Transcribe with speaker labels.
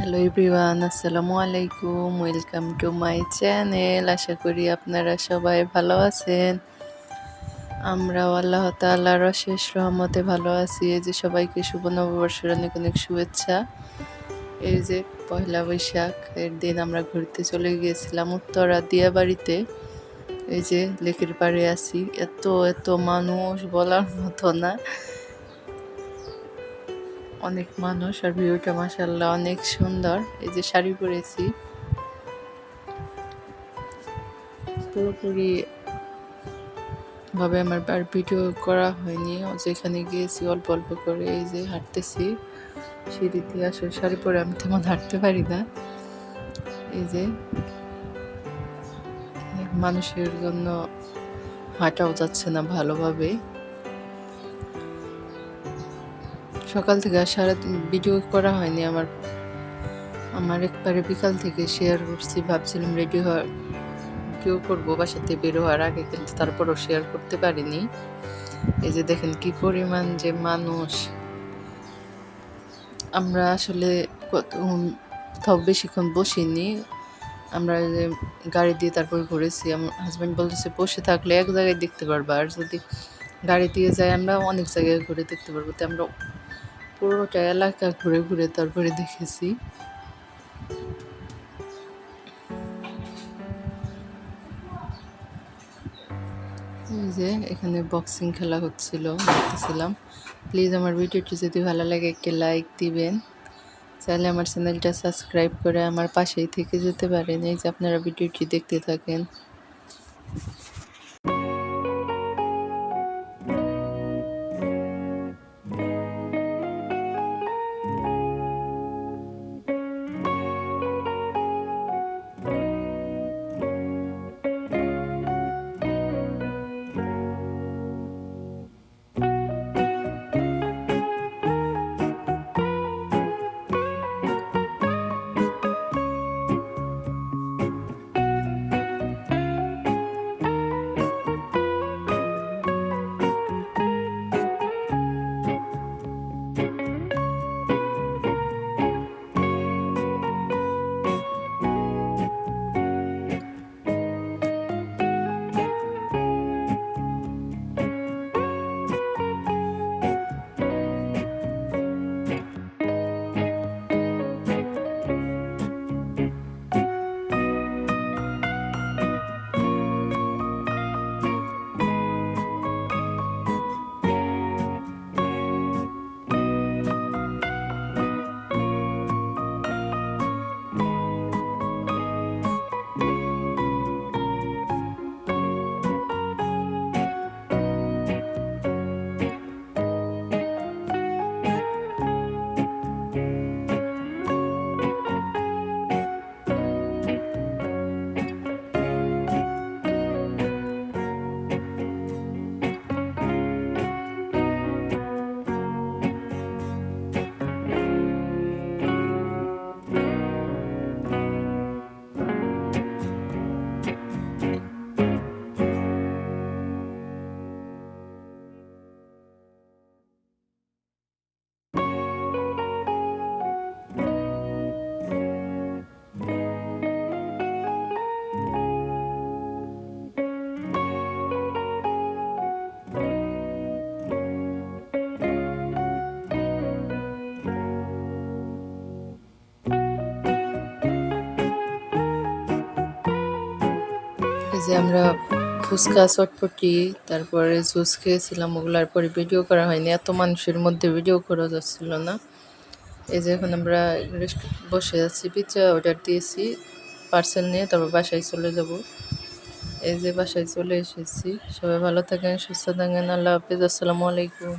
Speaker 1: Hello everyone, আসসালামু আলাইকুম। Welcome to my channel. আশা করি আপনারা সবাই ভালো আছেন। আমরাও আল্লাহ তাআলার অশেষ রহমতে ভালো আছি। এই যে সবাইকে শুভ নববর্ষের অনেক অনেক শুভেচ্ছা। এই যে পয়লা বৈশাখ এর দিন আমরা ঘুরতে চলে গিয়েছিলাম উত্তরা দিয়াবাড়িতে। এই যে লেকের পাড়ে আছি, এত এত মানুষ বলার মতো না, অনেক মানুষ। আর ভিউটা মাশাআল্লাহ অনেক সুন্দর। এই যে শাড়ি পরেছি, পুরোপুরি ভাবে আমার আর ভিডিও করা হয়নি। যেখানে গিয়েছি অল্প অল্প করে এই যে হাঁটতেছি সিঁড়ি দিয়ে। আসলে শাড়ি পরে আমি তেমন হাঁটতে পারি না। এই যে মানুষের জন্য হাঁটাও যাচ্ছে না ভালোভাবে। সকাল থেকে আর সারাদিন ভিডিও করা হয়নি আমার একবারে বিকাল থেকে শেয়ার করছি। ভাবছিলাম রেডি হওয়ার ভিডিও করবো বাসাতে বের হওয়ার আগে, কিন্তু তারপরও শেয়ার করতে পারিনি। এই যে দেখেন কি পরিমাণ যে মানুষ। আমরা আসলে কোথাও বেশিক্ষণ বসিনি। আমরা যে গাড়ি দিয়ে তারপর ঘুরেছি। আমার হাজব্যান্ড বলতেছে বসে থাকলে এক জায়গায় দেখতে পারবো, আর যদি গাড়ি দিয়ে যাই আমরা অনেক জায়গায় ঘুরে দেখতে পারবো। তো আমরা পুরোটা এলাকা ঘুরে ঘুরে তারপরে দেখেছি। এই যে এখানে বক্সিং খেলা হচ্ছিল, দেখতেছিলাম। প্লিজ আমার ভিডিওটি যদি ভালো লাগে একটি লাইক দিবেন। চাইলে আমার চ্যানেলটা সাবস্ক্রাইব করে আমার পাশেই থেকে যেতে পারেন। এই যে আপনারা ভিডিওটি দেখতে থাকেন। এই যে আমরা ফুচকা, চটপটি, তারপরে জুস খেয়েছিলাম। ওগুলার পরে ভিডিও করা হয়নি, এত মানুষের মধ্যে ভিডিও করা যাচ্ছিল না। এই যে এখন আমরা বসে আছি, পিৎজা অর্ডার দিয়েছি পার্সেল নিয়ে, তারপর বাসায় চলে যাব। এই যে বাসায় চলে এসেছি। সবাই ভালো থাকেন, সুস্থ থাকেন। আল্লাহ হাফেজ, আসসালামু আলাইকুম।